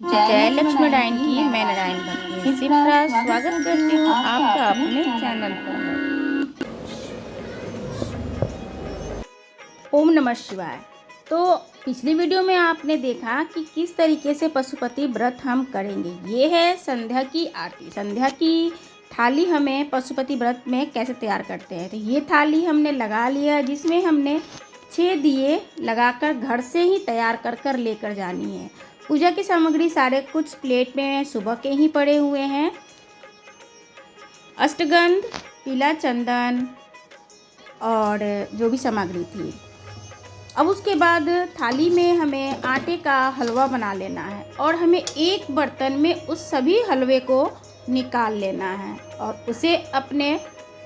जय लक्ष्मी नारायण की मैं नारायण भक्ति सिप्रा स्वागत करती हूँ आपका अपने चैनल पर। ओम नमः शिवाय। तो पिछली वीडियो में आपने देखा कि किस तरीके से पशुपति व्रत हम करेंगे। ये है संध्या की आरती। संध्या की थाली हमें पशुपति व्रत में कैसे तैयार करते हैं। तो ये थाली हमने लगा लिया, जिसमें हमने 6 दिए लगाकर घर से ही तैयार कर कर लेकर जानी है। पूजा की सामग्री सारे कुछ प्लेट में सुबह के ही पड़े हुए हैं। अष्टगंध, पीला चंदन और जो भी सामग्री थी। अब उसके बाद थाली में हमें आटे का हलवा बना लेना है और हमें एक बर्तन में उस सभी हलवे को निकाल लेना है और उसे अपने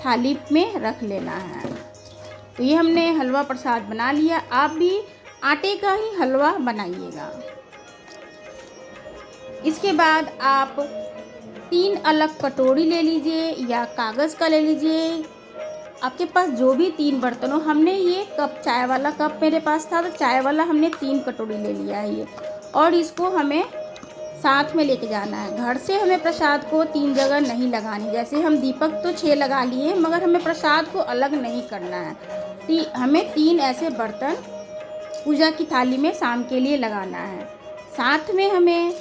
थाली में रख लेना है। तो ये हमने हलवा प्रसाद बना लिया। आप भी आटे का ही हलवा बनाइएगा। इसके बाद आप 3 अलग कटोरी ले लीजिए या कागज़ का ले लीजिए, आपके पास जो भी 3 बर्तन हो। हमने ये कप, चाय वाला कप मेरे पास था, तो चाय वाला हमने 3 कटोरी ले लिया है ये। और इसको हमें साथ में लेके जाना है। घर से हमें प्रसाद को 3 जगह नहीं लगानी। जैसे हम दीपक तो 6 लगा लिए, मगर हमें प्रसाद को अलग नहीं करना है। हमें 3 ऐसे बर्तन पूजा की थाली में शाम के लिए लगाना है। साथ में हमें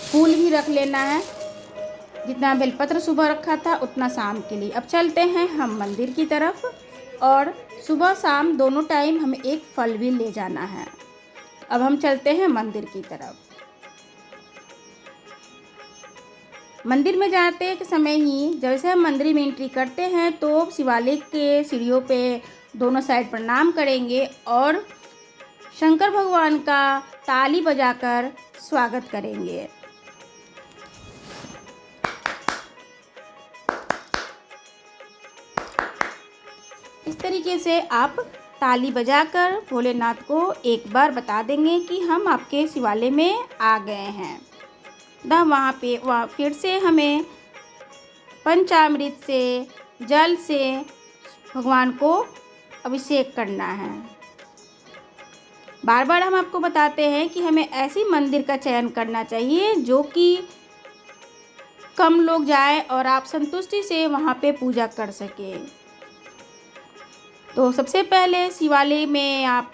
फूल भी रख लेना है। जितना बेलपत्र सुबह रखा था उतना शाम के लिए। अब चलते हैं हम मंदिर की तरफ, और सुबह शाम दोनों टाइम हमें एक फल भी ले जाना है। अब हम चलते हैं मंदिर की तरफ। मंदिर में जाते के समय ही जैसे हम मंदिर में एंट्री करते हैं तो शिवालय के सीढ़ियों पे दोनों साइड प्रणाम करेंगे और शंकर भगवान का ताली बजाकर स्वागत करेंगे। इस तरीके से आप ताली बजाकर भोलेनाथ को एक बार बता देंगे कि हम आपके शिवालय में आ गए हैं। वहाँ फिर से हमें पंचामृत से, जल से भगवान को अभिषेक करना है। बार बार हम आपको बताते हैं कि हमें ऐसी मंदिर का चयन करना चाहिए जो कि कम लोग जाए और आप संतुष्टि से वहाँ पे पूजा कर सके। तो सबसे पहले शिवालय में आप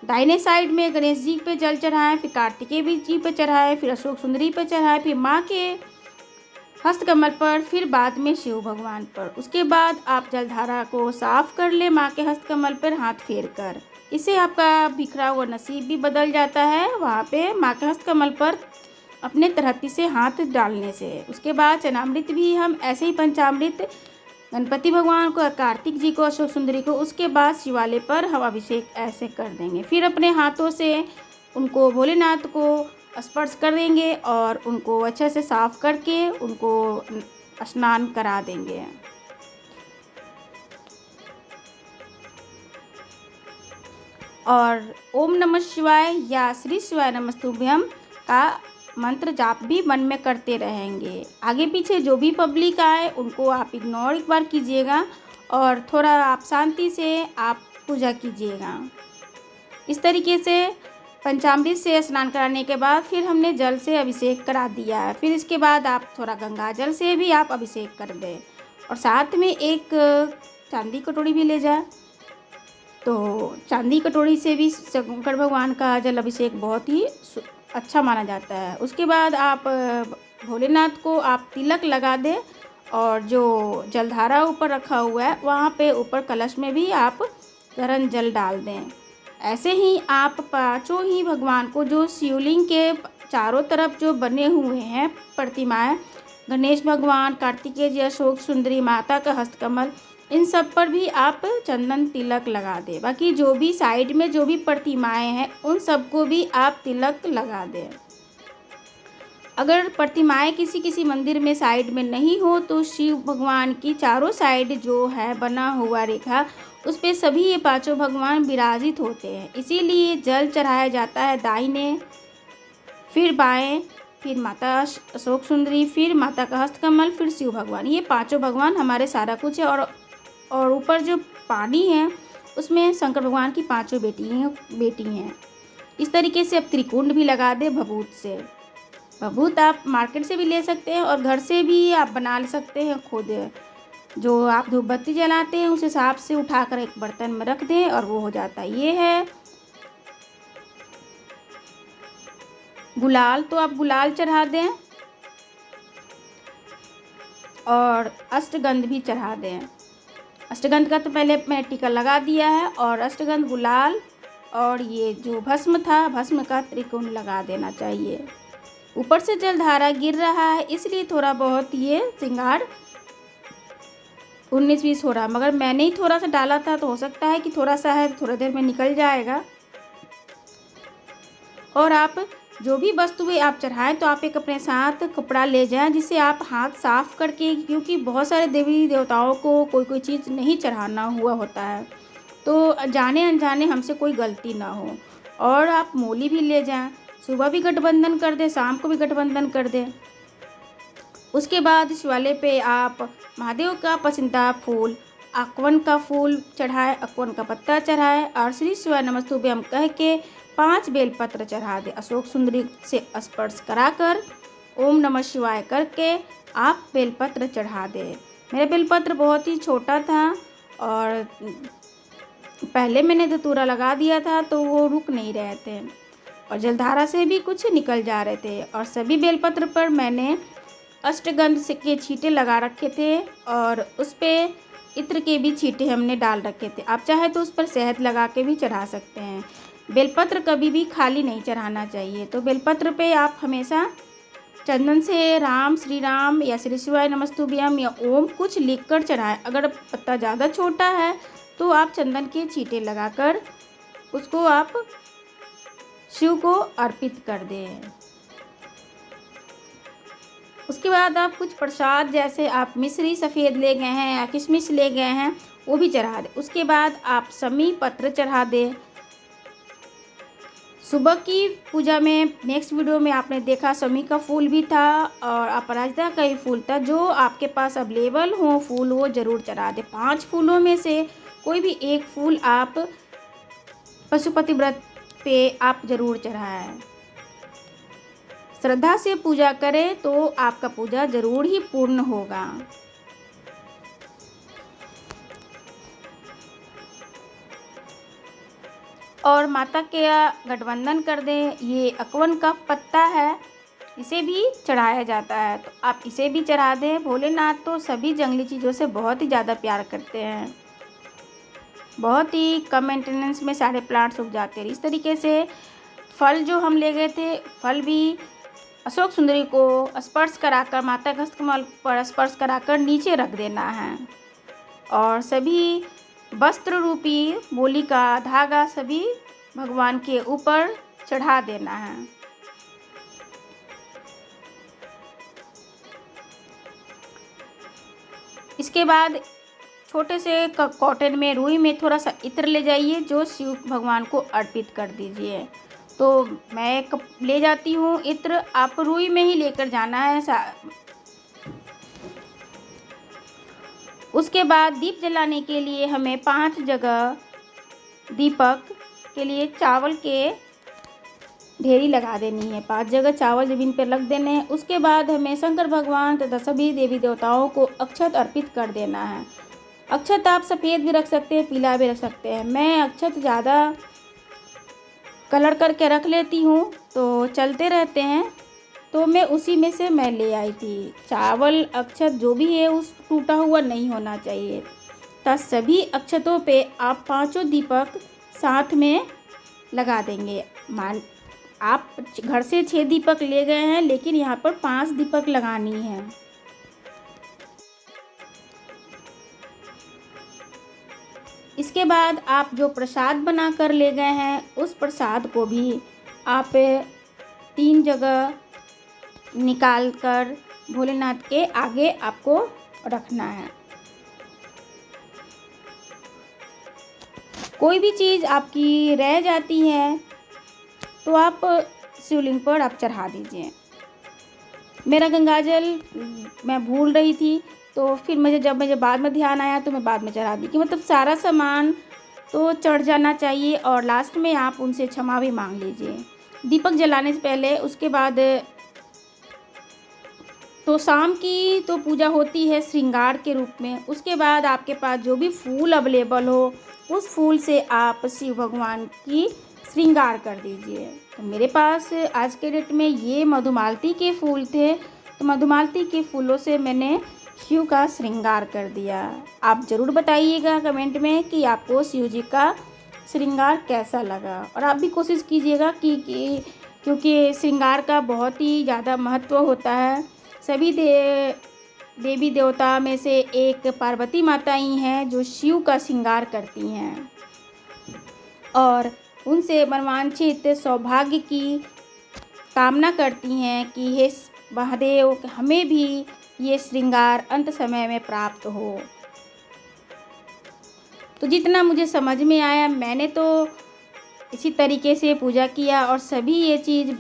दाहिने साइड में गणेश जी पे जल चढ़ाएं, फिर कार्तिकेय जी पे चढ़ाएं, फिर अशोक सुंदरी पे चढ़ाएं, फिर माँ के हस्तकमल पर, फिर बाद में शिव भगवान पर। उसके बाद आप जलधारा को साफ कर ले माँ के हस्तकमल पर हाथ फेर कर। इससे आपका बिखरा हुआ नसीब भी बदल जाता है वहाँ पे माँ के हस्तकमल पर अपने तरहती से हाथ डालने से। उसके बाद चरणामृत भी हम ऐसे ही पंचामृत गणपति भगवान को, कार्तिक जी को, अशोक सुंदरी को, उसके बाद शिवालय पर हम अभिषेक ऐसे कर देंगे। फिर अपने हाथों से उनको भोलेनाथ को स्पर्श कर देंगे और उनको अच्छे से साफ करके उनको स्नान करा देंगे। और ओम नमः शिवाय या श्री शिवाय नमस्तुभ्यम का मंत्र जाप भी मन में करते रहेंगे। आगे पीछे जो भी पब्लिक आए उनको आप इग्नोर एक बार कीजिएगा और थोड़ा आप शांति से आप पूजा कीजिएगा। इस तरीके से पंचामृत से स्नान कराने के बाद फिर हमने जल से अभिषेक करा दिया है। फिर इसके बाद आप थोड़ा गंगा जल से भी आप अभिषेक कर दें और साथ में एक चांदी कटोरी भी ले जाए। तो चांदी कटोरी से भी शंकर भगवान का जल अभिषेक बहुत ही अच्छा माना जाता है। उसके बाद आप भोलेनाथ को आप तिलक लगा दें और जो जलधारा ऊपर रखा हुआ है वहाँ पे ऊपर कलश में भी आप गरम जल डाल दें। ऐसे ही आप पांचों ही भगवान को, जो शिवलिंग के चारों तरफ जो बने हुए हैं प्रतिमाएं, गणेश भगवान, कार्तिकेय जी, अशोक सुंदरी, माता का हस्तकमल, इन सब पर भी आप चंदन तिलक लगा दें। बाकी जो भी साइड में जो भी प्रतिमाएं हैं उन सबको भी आप तिलक लगा दें। अगर प्रतिमाएं किसी किसी मंदिर में साइड में नहीं हो तो शिव भगवान की चारों साइड जो है बना हुआ रेखा, उस पे सभी ये पांचों भगवान विराजित होते हैं। इसीलिए जल चढ़ाया जाता है दाहिने, फिर बाएं, फिर माता अशोक सुंदरी, फिर माता का हस्तकमल, फिर शिव भगवान। ये पांचों भगवान हमारे सारा कुछ है। और ऊपर जो पानी है उसमें शंकर भगवान की 5 बेटी हैं। इस तरीके से आप त्रिकुंड भी लगा दें भभूत से। भभूत आप मार्केट से भी ले सकते हैं और घर से भी आप बना सकते हैं खुद। जो आप धूप बत्ती जलाते हैं उस हिसाब से उठाकर एक बर्तन में रख दें और वो हो जाता है। ये है गुलाल, तो आप गुलाल चढ़ा दें और अष्टगंध भी चढ़ा दें। अष्टगंध का तो पहले मैं टीका लगा दिया है, और अष्टगंध, गुलाल और ये जो भस्म था, भस्म का त्रिकोण लगा देना चाहिए। ऊपर से जलधारा गिर रहा है इसलिए थोड़ा बहुत ये श्रृंगार 19-20 हो रहा है, मगर मैंने ही थोड़ा सा डाला था तो हो सकता है कि थोड़ा सा है, थोड़ा देर में निकल जाएगा। और आप जो भी वस्तुएं आप चढ़ाएं तो आप एक अपने साथ कपड़ा ले जाएं जिसे आप हाथ साफ करके, क्योंकि बहुत सारे देवी देवताओं को कोई चीज़ नहीं चढ़ाना हुआ होता है, तो जाने अनजाने हमसे कोई गलती ना हो। और आप मूली भी ले जाएं, सुबह भी गठबंधन कर दें, शाम को भी गठबंधन कर दें। उसके बाद शिवालय पे आप महादेव का पसंदीदा फूल अकवन का फूल चढ़ाए, अकवन का पत्ता चढ़ाए और श्री शिवाय नमस्तुभ्यम कह के 5 बेलपत्र चढ़ा दे। अशोक सुंदरी से स्पर्श कराकर ओम नमः शिवाय करके आप बेलपत्र चढ़ा दे। मेरा बेलपत्र बहुत ही छोटा था और पहले मैंने धतूरा लगा दिया था तो वो रुक नहीं रहे थे और जलधारा से भी कुछ निकल जा रहे थे, और सभी बेलपत्र पर मैंने अष्टगंध के छींटे लगा रखे थे और उस पर इत्र के भी छींटे हमने डाल रखे थे। आप चाहे तो उस पर शहद लगा के भी चढ़ा सकते हैं। बेलपत्र कभी भी खाली नहीं चढ़ाना चाहिए। तो बेलपत्र पे आप हमेशा चंदन से राम, श्री राम या श्री शिवाय नमस्तुभ्यम या ओम कुछ लिखकर चढ़ाएं। अगर पत्ता ज़्यादा छोटा है तो आप चंदन के छींटे लगाकर उसको आप शिव को अर्पित कर दें। उसके बाद आप कुछ प्रसाद, जैसे आप मिश्री सफ़ेद ले गए हैं या किशमिश ले गए हैं, वो भी चढ़ा दें। उसके बाद आप समी पत्र चढ़ा दें। सुबह की पूजा में नेक्स्ट वीडियो में आपने देखा समी का फूल भी था और अपराजिता का भी फूल था। जो आपके पास अवेलेबल हो फूल वो ज़रूर चढ़ा दें। 5 फूलों में से कोई भी एक फूल आप पशुपति व्रत पे आप ज़रूर चढ़ाएं। श्रद्धा से पूजा करें तो आपका पूजा ज़रूर ही पूर्ण होगा। और माता के गठबंधन कर दें। ये अकवन का पत्ता है, इसे भी चढ़ाया जाता है, तो आप इसे भी चढ़ा दें। भोलेनाथ तो सभी जंगली चीज़ों से बहुत ही ज़्यादा प्यार करते हैं। बहुत ही कम मेंटेनेंस में सारे प्लांट्स उग जाते हैं। इस तरीके से फल जो हम ले गए थे, फल भी अशोक सुंदरी को स्पर्श कराकर, माता के हस्तकमल पर स्पर्श कराकर नीचे रख देना है। और सभी वस्त्र रूपी बोली का धागा सभी भगवान के ऊपर चढ़ा देना है। इसके बाद छोटे से कॉटन में, रुई में थोड़ा सा इत्र ले जाइए जो शिव भगवान को अर्पित कर दीजिए। तो मैं एक ले जाती हूँ इत्र, आप रुई में ही लेकर जाना है। उसके बाद दीप जलाने के लिए हमें 5 जगह दीपक के लिए चावल के ढेरी लगा देनी है। 5 जगह चावल जमीन पर रख देने हैं। उसके बाद हमें शंकर भगवान तथा सभी देवी देवताओं को अक्षत अर्पित कर देना है। अक्षत आप सफ़ेद भी रख सकते हैं, पीला भी रख सकते हैं। मैं अक्षत ज़्यादा कलर करके रख लेती हूँ तो चलते रहते हैं, तो मैं उसी में से मैं ले आई थी। चावल अक्षत जो भी है उस टूटा हुआ नहीं होना चाहिए। तो सभी अक्षतों पे आप 5 दीपक साथ में लगा देंगे। आप घर से 6 दीपक ले गए हैं, लेकिन यहाँ पर 5 दीपक लगानी है। इसके बाद आप जो प्रसाद बना कर ले गए हैं उस प्रसाद को भी आप 3 जगह निकाल कर भोलेनाथ के आगे आपको रखना है। कोई भी चीज़ आपकी रह जाती है तो आप शिवलिंग पर आप चढ़ा दीजिए। मेरा गंगाजल मैं भूल रही थी, तो फिर मुझे बाद में ध्यान आया तो मैं बाद में चढ़ा दी कि मतलब सारा सामान तो चढ़ जाना चाहिए और लास्ट में आप उनसे क्षमा भी मांग लीजिए। दीपक जलाने से पहले उसके बाद तो शाम की तो पूजा होती है श्रृंगार के रूप में। उसके बाद आपके पास जो भी फूल अवेलेबल हो उस फूल से आप शिव भगवान की श्रृंगार कर दीजिए। तो मेरे पास आज के डेट में ये मधुमालती के फूल थे, तो मधुमालती के फूलों से मैंने शिव का श्रृंगार कर दिया। आप ज़रूर बताइएगा कमेंट में कि आपको शिव जी का श्रृंगार कैसा लगा, और आप भी कोशिश कीजिएगा कि क्योंकि श्रृंगार का बहुत ही ज़्यादा महत्व होता है। सभी देवी देवता में से एक पार्वती माता ही हैं जो शिव का श्रृंगार करती हैं और उनसे मनवांछित सौभाग्य की कामना करती हैं कि हे महादेव हमें भी ये श्रृंगार अंत समय में प्राप्त हो। तो जितना मुझे समझ में आया मैंने तो इसी तरीके से पूजा किया और सभी ये चीज़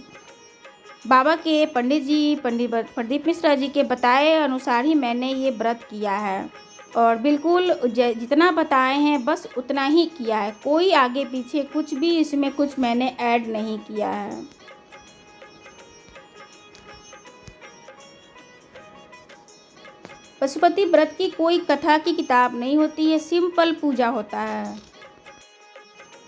बाबा के पंडित प्रदीप मिश्रा जी के बताए अनुसार ही मैंने ये व्रत किया है और बिल्कुल जितना बताए हैं बस उतना ही किया है। कोई आगे पीछे कुछ भी इसमें कुछ मैंने ऐड नहीं किया है। पशुपति व्रत की कोई कथा की किताब नहीं होती है, सिंपल पूजा होता है।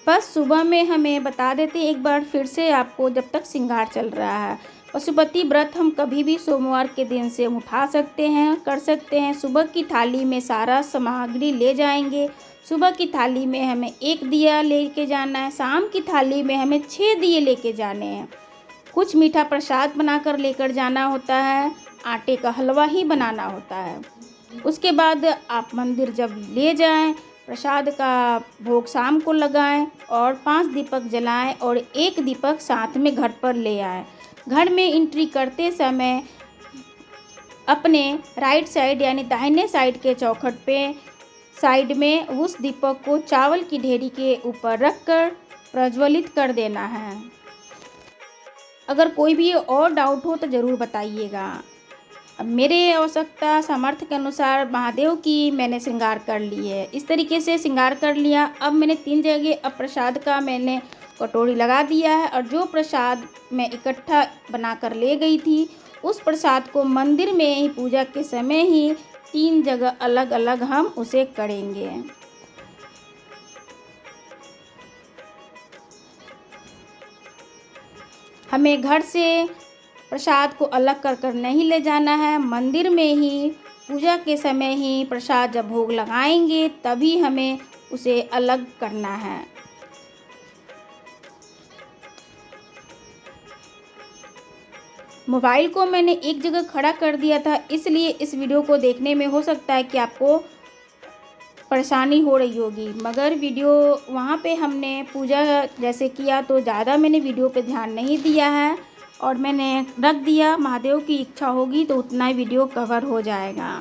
बस सुबह में हमें बता देते एक बार फिर से आपको जब तक श्रृंगार चल रहा है। पशुपति व्रत हम कभी भी सोमवार के दिन से उठा सकते हैं, कर सकते हैं। सुबह की थाली में सारा सामग्री ले जाएंगे। सुबह की थाली में हमें 1 दिया लेके जाना है, शाम की थाली में हमें 6 दिए लेके जाने हैं। कुछ मीठा प्रसाद बनाकर लेकर जाना होता है, आटे का हलवा ही बनाना होता है। उसके बाद आप मंदिर जब ले जाएं, प्रसाद का भोग शाम को लगाएं और 5 दीपक जलाएं और 1 दीपक साथ में घर पर ले आएं। घर में एंट्री करते समय अपने राइट साइड यानी दाहिने साइड के चौखट पे साइड में उस दीपक को चावल की ढेरी के ऊपर रखकर प्रज्वलित कर देना है। अगर कोई भी और डाउट हो तो ज़रूर बताइएगा। अब मेरे आवश्यकता सामर्थ्य के अनुसार महादेव की मैंने श्रृंगार कर ली है। इस तरीके से श्रृंगार कर लिया। अब मैंने 3 जगह अब प्रसाद का मैंने कटोरी लगा दिया है और जो प्रसाद मैं इकट्ठा बनाकर ले गई थी उस प्रसाद को मंदिर में ही पूजा के समय ही 3 जगह अलग अलग हम उसे करेंगे। हमें घर से प्रसाद को अलग कर नहीं ले जाना है। मंदिर में ही पूजा के समय ही प्रसाद जब भोग लगाएंगे तभी हमें उसे अलग करना है। मोबाइल को मैंने एक जगह खड़ा कर दिया था, इसलिए इस वीडियो को देखने में हो सकता है कि आपको परेशानी हो रही होगी, मगर वीडियो वहाँ पे हमने पूजा जैसे किया तो ज़्यादा मैंने वीडियो पे ध्यान नहीं दिया है और मैंने रख दिया। महादेव की इच्छा होगी तो उतना ही वीडियो कवर हो जाएगा।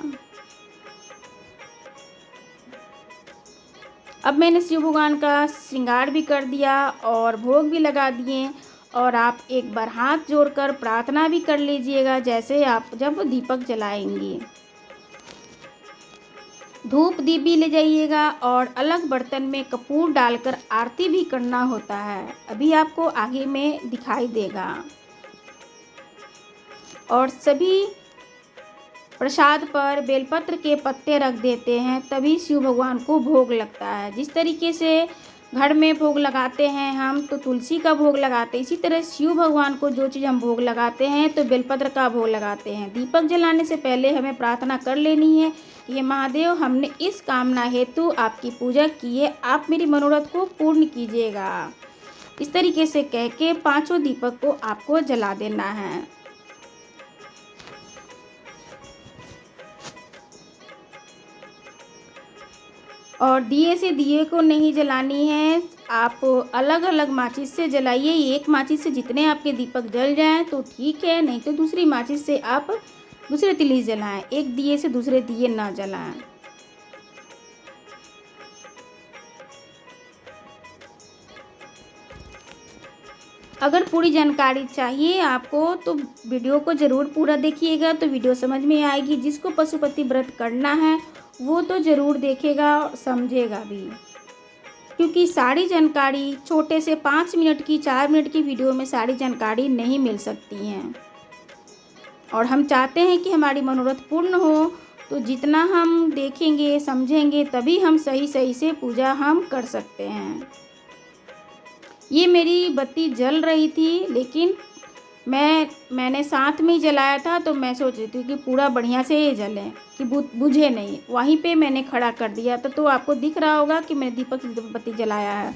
अब मैंने शिव भगवान का श्रृंगार भी कर दिया और भोग भी लगा दिए और आप एक बार हाथ जोड़कर प्रार्थना भी कर लीजिएगा जैसे आप जब दीपक जलाएंगी। धूप दीप भी ले जाइएगा और अलग बर्तन में कपूर डालकर आरती भी करना होता है। अभी आपको आगे में दिखाई देगा। और सभी प्रसाद पर बेलपत्र के पत्ते रख देते हैं तभी शिव भगवान को भोग लगता है। जिस तरीके से घर में भोग लगाते हैं हम तो तुलसी का भोग लगाते हैं, इसी तरह शिव भगवान को जो चीज़ हम भोग लगाते हैं तो बेलपत्र का भोग लगाते हैं। दीपक जलाने से पहले हमें प्रार्थना कर लेनी है कि हे महादेव हमने इस कामना हेतु आपकी पूजा की है, आप मेरी मनोरथ को पूर्ण कीजिएगा। इस तरीके से कह के 5 दीपक को आपको जला देना है। और दिए से दिए को नहीं जलानी है, आप अलग अलग माचिस से जलाइए। एक माचिस से जितने आपके दीपक जल जाएं तो ठीक है, नहीं तो दूसरी माचिस से आप दूसरे तिली जलाएं। एक दिए से दूसरे दिए ना जलाएं। अगर पूरी जानकारी चाहिए आपको तो वीडियो को ज़रूर पूरा देखिएगा, तो वीडियो समझ में आएगी। जिसको पशुपति व्रत करना है वो तो ज़रूर देखेगा और समझेगा भी। क्योंकि सारी जानकारी छोटे से 5 मिनट की 4 मिनट की वीडियो में सारी जानकारी नहीं मिल सकती हैं, और हम चाहते हैं कि हमारी मनोरथ पूर्ण हो। तो जितना हम देखेंगे समझेंगे तभी हम सही सही से पूजा हम कर सकते हैं। ये मेरी बत्ती जल रही थी, लेकिन मैंने साथ में ही जलाया था, तो मैं सोच रही थी कि पूरा बढ़िया से ये जले कि बुझे नहीं। वहीं पे मैंने खड़ा कर दिया था, तो आपको दिख रहा होगा कि मैंने दीपक बत्ती जलाया है,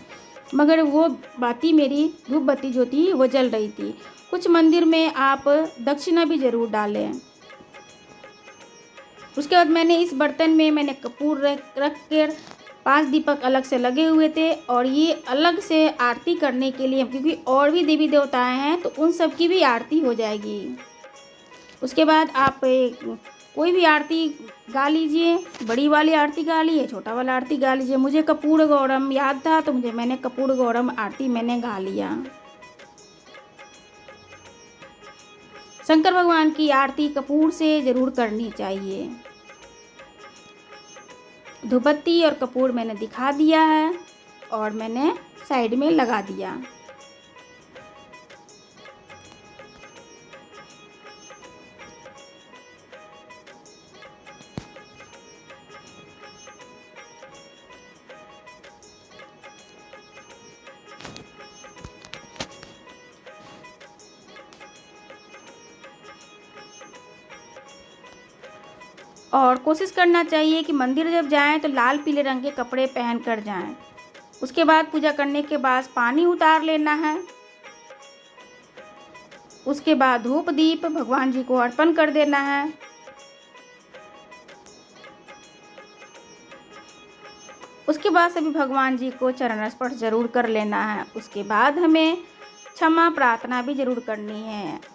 मगर वो बाती मेरी धूप बत्ती जो थी वो जल रही थी। कुछ मंदिर में आप दक्षिणा भी ज़रूर डालें। उसके बाद मैंने इस बर्तन में मैंने कपूर रख कर 5 दीपक अलग से लगे हुए थे, और ये अलग से आरती करने के लिए, क्योंकि और भी देवी देवताएं हैं तो उन सब की भी आरती हो जाएगी। उसके बाद आप कोई भी आरती गा लीजिए, बड़ी वाली आरती गा लीजिए, छोटा वाला आरती गा लीजिए। मुझे कपूर गौरम याद था तो मैंने कपूर गौरम आरती मैंने गा लिया। शंकर भगवान की आरती कपूर से ज़रूर करनी चाहिए। धूपबत्ती और कपूर मैंने दिखा दिया है और मैंने साइड में लगा दिया। और कोशिश करना चाहिए कि मंदिर जब जाएं तो लाल पीले रंग के कपड़े पहन कर जाएं। उसके बाद पूजा करने के बाद पानी उतार लेना है। उसके बाद धूप दीप भगवान जी को अर्पण कर देना है। उसके बाद सभी भगवान जी को चरण स्पर्श जरूर कर लेना है। उसके बाद हमें क्षमा प्रार्थना भी जरूर करनी है।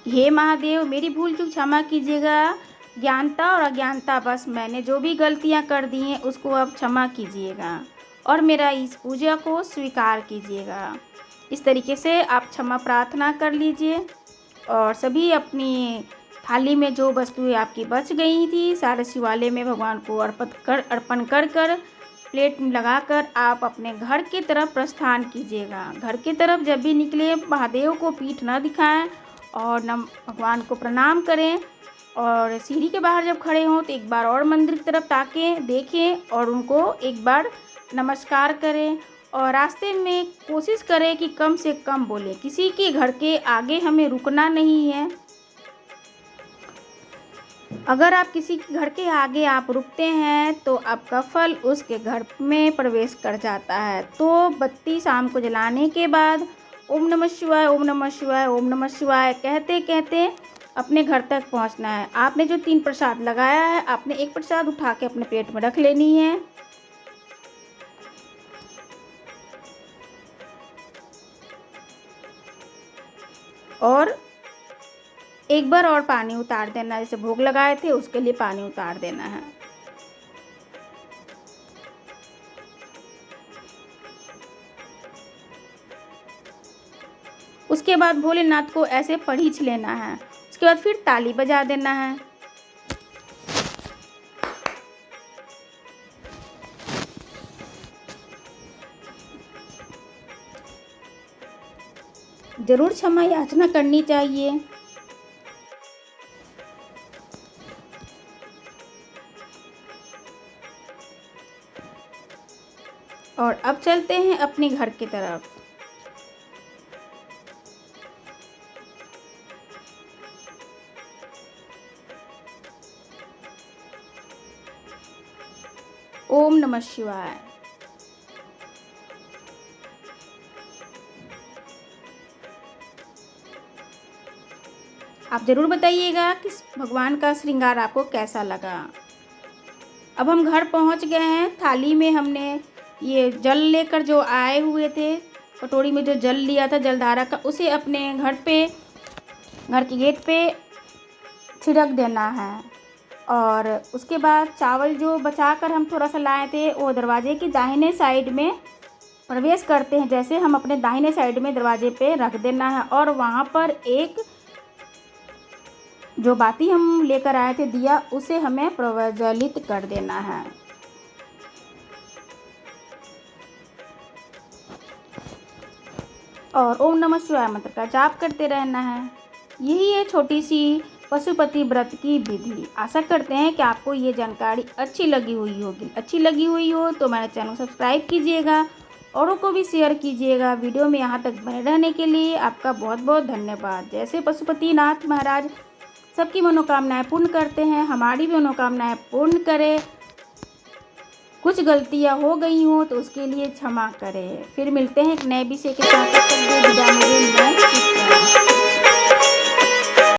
हे महादेव, मेरी भूल चूक क्षमा कीजिएगा। ज्ञानता और अज्ञानता बस मैंने जो भी गलतियां कर दी हैं उसको अब क्षमा कीजिएगा और मेरा इस पूजा को स्वीकार कीजिएगा। इस तरीके से आप क्षमा प्रार्थना कर लीजिए। और सभी अपनी थाली में जो वस्तुएं आपकी बच गई थी सारे शिवालय में भगवान को अर्पण कर प्लेट में लगाकर आप अपने घर की तरफ प्रस्थान कीजिएगा। घर की तरफ जब भी निकले महादेव को पीठ न दिखाएं और भगवान को प्रणाम करें। और सीढ़ी के बाहर जब खड़े हों तो एक बार और मंदिर की तरफ ताकें, देखें और उनको एक बार नमस्कार करें। और रास्ते में कोशिश करें कि कम से कम बोलें। किसी के घर के आगे हमें रुकना नहीं है। अगर आप किसी के घर के आगे आप रुकते हैं तो आपका फल उसके घर में प्रवेश कर जाता है। तो बत्ती शाम को जलाने के बाद ओम नमः शिवाय, ओम नमः शिवाय, ओम नमः शिवाय कहते कहते अपने घर तक पहुंचना है। आपने जो 3 प्रसाद लगाया है, आपने एक प्रसाद उठा के अपने पेट में रख लेनी है। और एक बार और पानी उतार देना, जैसे भोग लगाए थे उसके लिए पानी उतार देना है। उसके बाद भोलेनाथ को ऐसे पढ़ीच लेना है। उसके बाद फिर ताली बजा देना है। जरूर क्षमा याचना करनी चाहिए। और अब चलते हैं अपने घर की तरफ। ओम नमः शिवाय। आप ज़रूर बताइएगा कि भगवान का श्रृंगार आपको कैसा लगा। अब हम घर पहुंच गए हैं। थाली में हमने ये जल लेकर जो आए हुए थे, कटोरी में जो जल लिया था जलधारा का, उसे अपने घर के गेट पे छिड़क देना है। और उसके बाद चावल जो बचाकर हम थोड़ा सा लाए थे वो दरवाजे की दाहिने साइड में प्रवेश करते हैं। जैसे हम अपने दाहिने साइड में दरवाजे पे रख देना है और वहाँ पर एक जो बाती हम लेकर आए थे दिया, उसे हमें प्रज्वलित कर देना है। और ओम नमः शिवाय मंत्र का जाप करते रहना है। यही है छोटी सी पशुपति व्रत की विधि। आशा करते हैं कि आपको ये जानकारी अच्छी लगी हुई होगी। अच्छी लगी हुई हो तो मेरे चैनल को सब्सक्राइब कीजिएगा, औरों को भी शेयर कीजिएगा। वीडियो में यहाँ तक बने रहने के लिए आपका बहुत बहुत धन्यवाद। जैसे पशुपतिनाथ महाराज सबकी मनोकामनाएं पूर्ण करते हैं, हमारी भी मनोकामनाएं पूर्ण करें। कुछ गलतियां हो गई हों तो उसके लिए क्षमा करें। फिर मिलते हैं एक नए विषय के साथ। तब तक विदा मुझे।